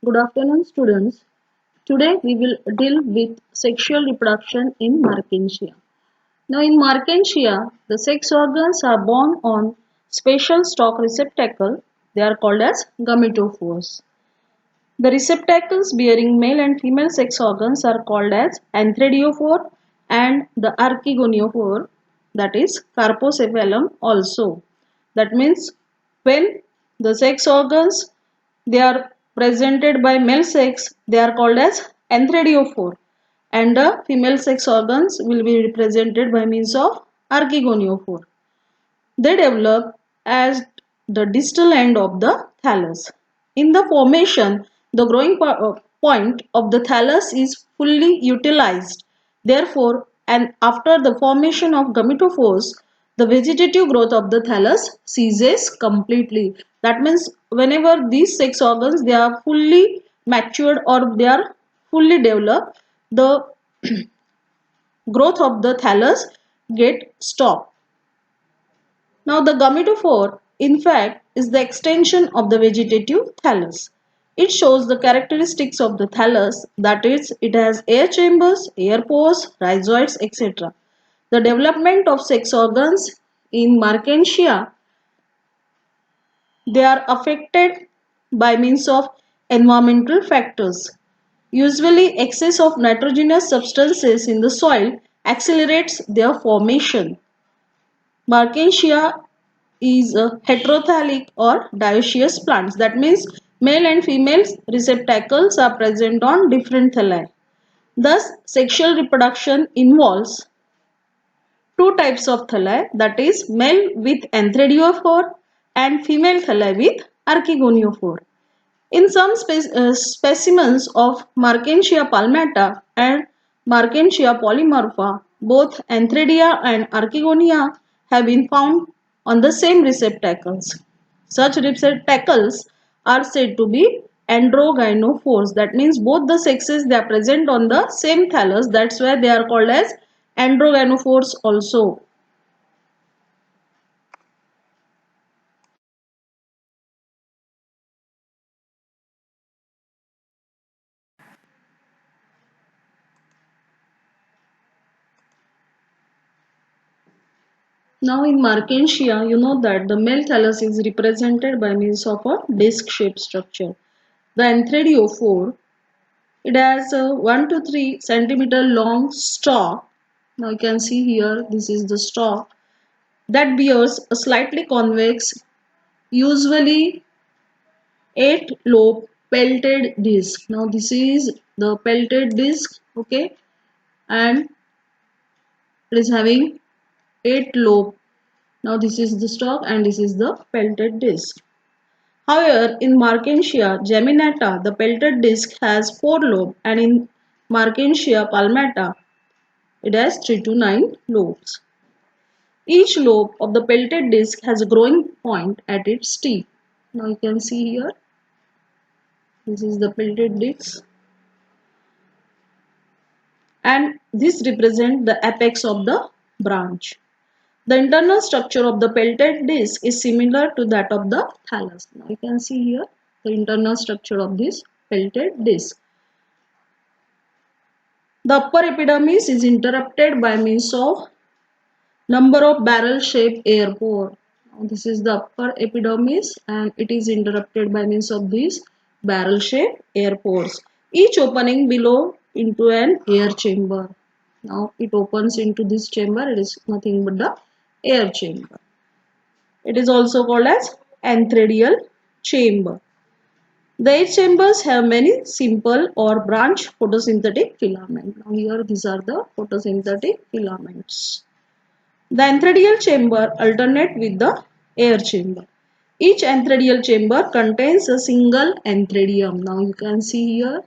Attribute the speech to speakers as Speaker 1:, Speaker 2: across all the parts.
Speaker 1: Good afternoon, students. Today we will deal with sexual reproduction in Markensia. Now, in Markensia, the sex organs are born on special stalk receptacle. They are called as gametophores. The receptacles bearing male and female sex organs are called as anthradiophore and the archegoniophore, that is carpocephalum also. That means when the sex organs they are presented by male sex, they are called as anthradiophore, and the female sex organs will be represented by means of archegoniophore. They develop at the distal end of the thallus. In the formation, the growing point of the thallus is fully utilized. Therefore, and after the formation of gametophores, the vegetative growth of the thallus ceases completely. That means whenever these sex organs they are fully matured or they are fully developed, the growth of the thallus get stopped. Now the gametophore, in fact, is the extension of the vegetative thallus. It shows the characteristics of the thallus, that is, it has air chambers, air pores, rhizoids, etc. The development of sex organs in Markensia, they are affected by means of environmental factors. Usually, excess of nitrogenous substances in the soil accelerates their formation. Markensia is a heterothallic or dioecious plants. That means male and female receptacles are present on different thalli. Thus, sexual reproduction involves two types of thalli, that is male with anthradiophore and female thalli with archegoniophore. In some specimens of Markensia palmata and Markensia polymorpha, both Anthradia and Archegonia have been found on the same receptacles. Such receptacles are said to be androgynophores. That means both the sexes they are present on the same thallus. That's why they are called as androgynophores also. Now in Markensia, you know that the male thallus is represented by means of a disc-shaped structure. The Anthradiophore, it has a 1 to 3 centimeter long stalk. Now you can see here, this is the stalk that bears a slightly convex, usually 8 lobe pelted disc. Now this is the pelted disc, okay, and it is having 8 lobe. Now this is the stalk and this is the pelted disc. However, in Markensia geminata, the pelted disc has 4 lobes, and in Markensia palmata, it has 3 to 9 lobes. Each lobe of the pelted disc has a growing point at its tip. Now you can see here, this is the pelted disc, and this represents the apex of the branch. The internal structure of the pelted disc is similar to that of the thallus. Now you can see here the internal structure of this pelted disc. The upper epidermis is interrupted by means of number of barrel-shaped air pore. Now this is the upper epidermis and it is interrupted by means of these barrel-shaped air pores. Each opening below into an air chamber. Now it opens into this chamber. It is nothing but the air chamber. It is also called as anthradial chamber. The air chambers have many simple or branch photosynthetic filaments. Now here these are the photosynthetic filaments. The anthradial chamber alternate with the air chamber. Each anthradial chamber contains a single anthradium. Now you can see here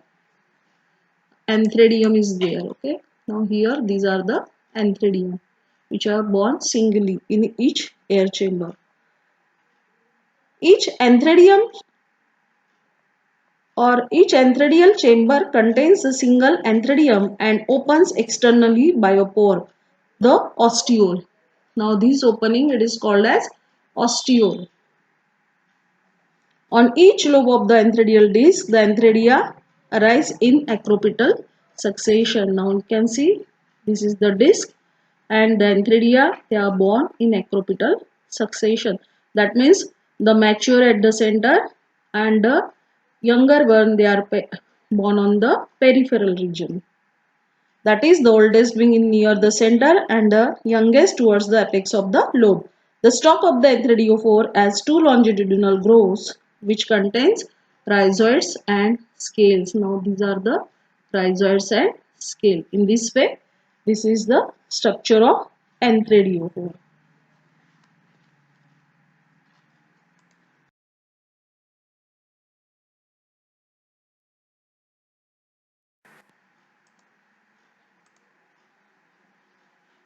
Speaker 1: anthradium is there. Okay. Now here these are the anthradium which are born singly in each air chamber. Each anthradium or each anthradial chamber contains a single anthradium and opens externally by a pore, the ostiole. Now this opening it is called as ostiole. On each lobe of the antheridial disc, the antheridia arise in acropetal succession. Now you can see this is the disc and the antheridia, they are born in acropetal succession. That means the mature at the center and the younger one, they are born on the peripheral region. That is, the oldest being in near the center and the youngest towards the apex of the lobe. The stalk of the antheridophore has two longitudinal grooves which contains rhizoids and scales. Now these are the rhizoids and scale. In this way, this is the structure of antheridophore.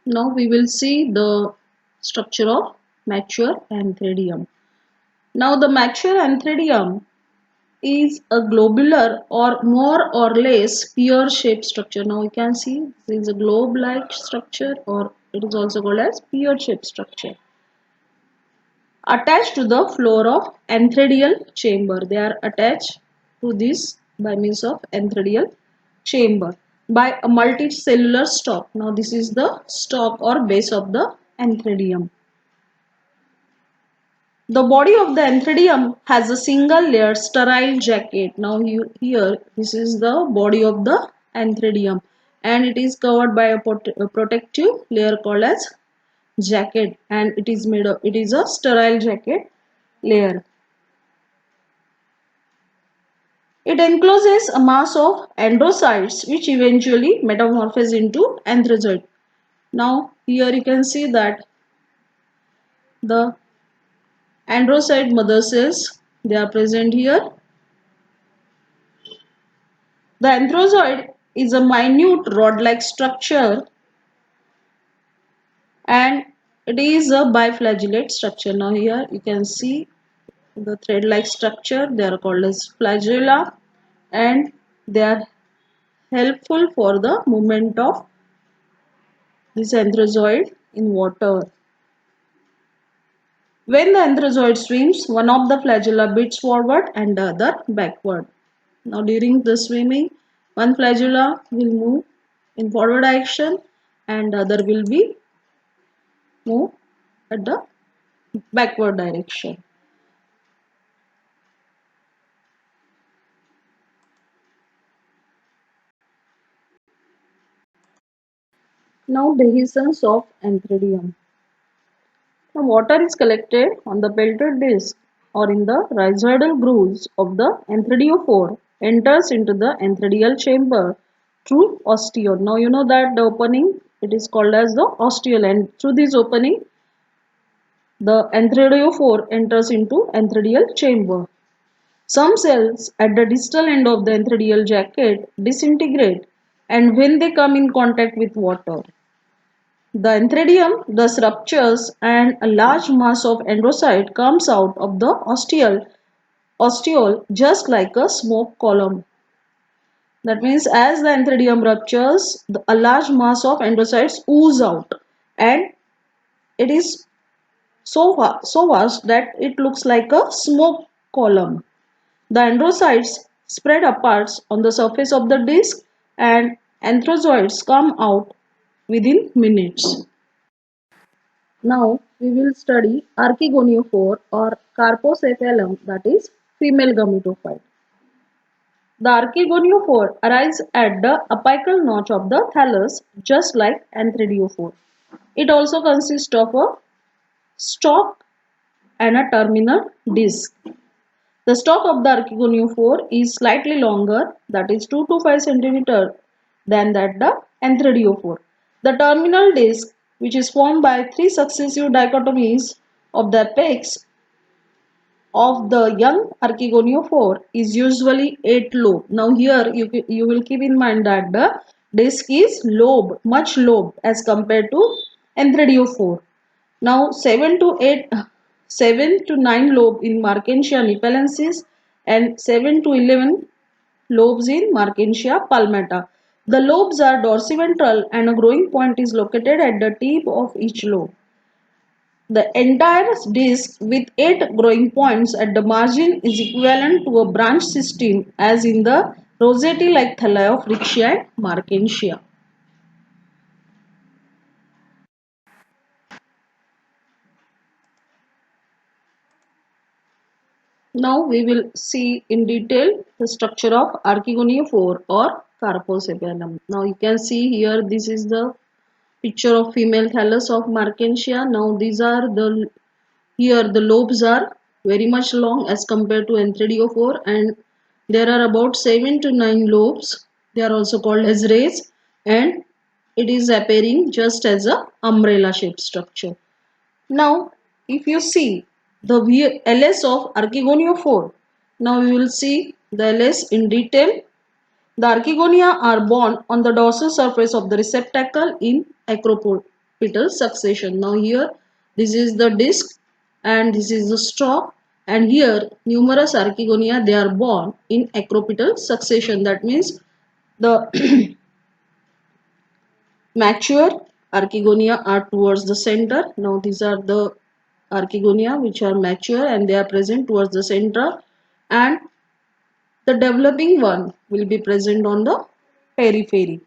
Speaker 1: Now we will see the structure of mature antheridium. Now the mature antheridium is a globular or more or less pear-shaped structure. Now you can see this is a globe-like structure, or it is also called as pear-shaped structure. Attached to the floor of antheridial chamber. They are attached to this by means of antheridial chamber by a multicellular stalk. Now this is the stalk or base of the antheridium. The body of the antheridium has a single layer sterile jacket. Now here this is the body of the antheridium and it is covered by a protective layer called as jacket, and it is a sterile jacket layer. It encloses a mass of androcytes which eventually metamorphose into anthrazoid. Now here you can see that the androcyte mother cells, they are present here. The anthrazoid is a minute rod-like structure and it is a biflagellate structure. Now here you can see the thread-like structure. They are called as flagella and they are helpful for the movement of this anthrazoid in water. When the anthrazoid swims, one of the flagella beats forward and the other backward. Now during the swimming, one flagella will move in forward direction and the other will be move at the backward direction. Now dehiscence of antheridium. The water is collected on the pelted disc or in the rhizoidal grooves of the antheridophore, enters into the antheridial chamber through ostiole. Now you know that the opening, it is called as the ostiole, and through this opening the antheridophore enters into antheridial chamber. Some cells at the distal end of the antheridial jacket disintegrate and when they come in contact with water, the antheridium thus ruptures and a large mass of androcyte comes out of the ostiole just like a smoke column. That means as the antheridium ruptures, a large mass of androcytes ooze out and it is so vast that it looks like a smoke column. The androcytes spread apart on the surface of the disc and anthrazoids come out within minutes. Now we will study archegoniophore or carpocephalum, that is female gametophyte. The archegoniophore arises at the apical notch of the thallus just like antheridophore. It also consists of a stalk and a terminal disc. The stalk of the archegoniophore is slightly longer, that is 2 to 5 cm, than that the antheridophore. The terminal disc, which is formed by 3 successive dichotomies of the apex of the young archegoniophore, is usually 8 lobed. Now here you will keep in mind that the disc is lobed, much lobed as compared to antheridophore. Now 7 to 9 lobe in Markensia nipalensis and 7 to 11 lobes in Markensia palmata. The lobes are dorsiventral and a growing point is located at the tip of each lobe. The entire disc with 8 growing points at the margin is equivalent to a branch system as in the rosette-like thalli of Riccia and Markensia. Now we will see in detail the structure of Archegoniophore or Carpocephalum. Now you can see here this is the picture of female thallus of Markensia. Now these are the here the lobes are very much long as compared to Anthridiophore, and there are about 7 to 9 lobes. They are also called as rays, and it is appearing just as a umbrella shaped structure. Now if you see the LS of Archegoniophore, now we will see the LS in detail. The archegonia are borne on the dorsal surface of the receptacle in acropetal succession. Now here this is the disc and this is the stalk, and here numerous archegonia they are borne in acropetal succession. That means the mature archegonia are towards the center. Now these are the archegonia which are mature and they are present towards the center, and the developing one will be present on the periphery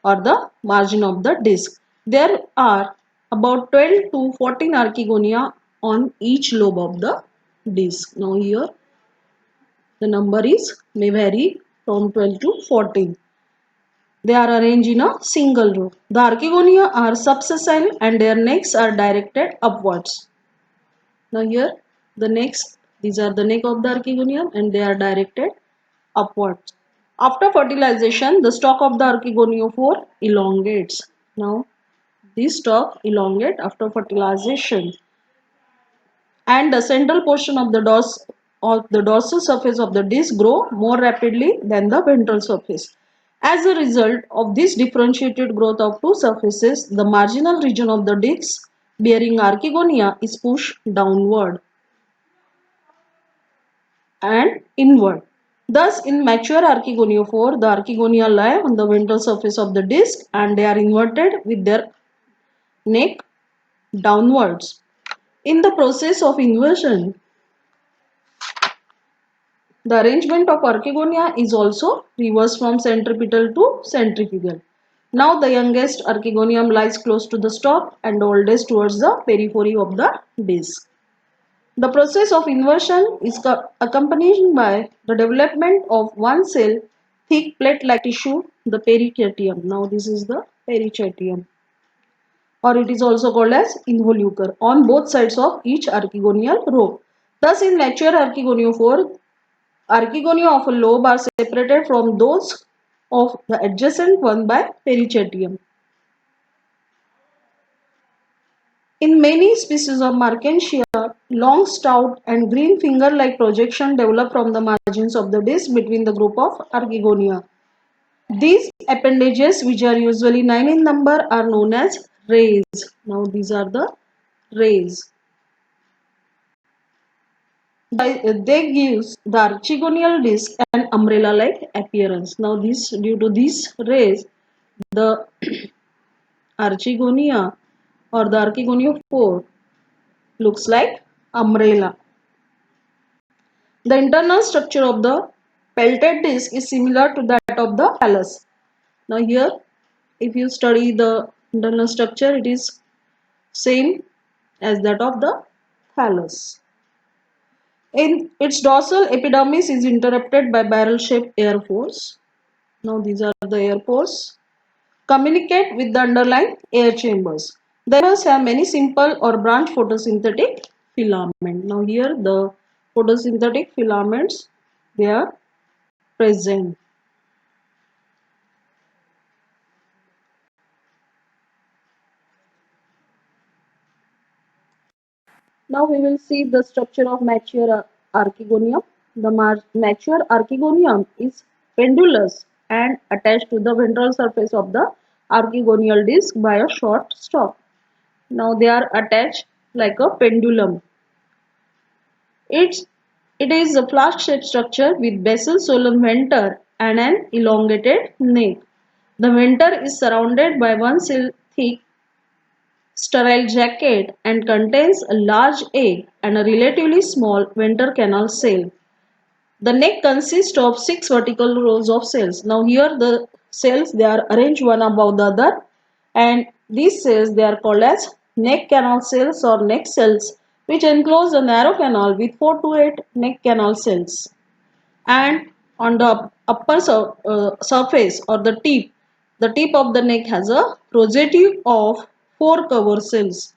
Speaker 1: or the margin of the disc. There are about 12 to 14 archegonia on each lobe of the disc. Now here the number is may vary from 12 to 14. They are arranged in a single row. The archegonia are subsessile and their necks are directed upwards. Now here the necks, these are the neck of the archegonia and they are directed upwards. After fertilization, the stalk of the archegoniophore elongates. Now this stalk elongate after fertilization, and the central portion of the dorsal surface of the disc grow more rapidly than the ventral surface. As a result of this differentiated growth of two surfaces, the marginal region of the disc bearing archegonia is pushed downward and inward. Thus, in mature archegoniophore, the archegonia lie on the ventral surface of the disc and they are inverted with their neck downwards. In the process of inversion, the arrangement of archegonia is also reversed from centripetal to centrifugal. Now the youngest archegonium lies close to the stalk and the oldest towards the periphery of the disc. The process of inversion is accompanied by the development of one cell thick plate-like tissue, the pericytium. Now this is the pericytium, or it is also called as involucre, on both sides of each archegonial row. Thus in mature archegoniophore, archegonia of a lobe are separated from those of the adjacent one by pericytium. In many species of Markensia, long, stout and green finger-like projection develop from the margins of the disc between the group of archegonia. These appendages, which are usually 9 in number, are known as rays. Now these are the rays. They gives the archegonial disc an umbrella-like appearance. Now due to these rays, the archegonia or the archegoniophore looks like umbrella. The internal structure of the pelted disc is similar to that of the thallus. Now here, if you study the internal structure, it is same as that of the thallus. In its dorsal epidermis is interrupted by barrel-shaped air pores. Now these are the air pores. Communicate with the underlying air chambers. The air have many simple or branch photosynthetic filament. Now here the photosynthetic filaments, they are present. Now we will see the structure of mature archegonium. The mature archegonium is pendulous and attached to the ventral surface of the archegonial disc by a short stalk. Now they are attached like a pendulum. It is a flask-shaped structure with basal solemn venter and an elongated neck. The venter is surrounded by one cell thick sterile jacket and contains a large egg and a relatively small ventral canal cell. The neck consists of 6 vertical rows of cells. Now here the cells, they are arranged one above the other, and these cells, they are called as neck canal cells or neck cells, which enclose a narrow canal with 4 to 8 neck canal cells. And on the upper surface or the tip of the neck has a rosetty of 4 cover cells.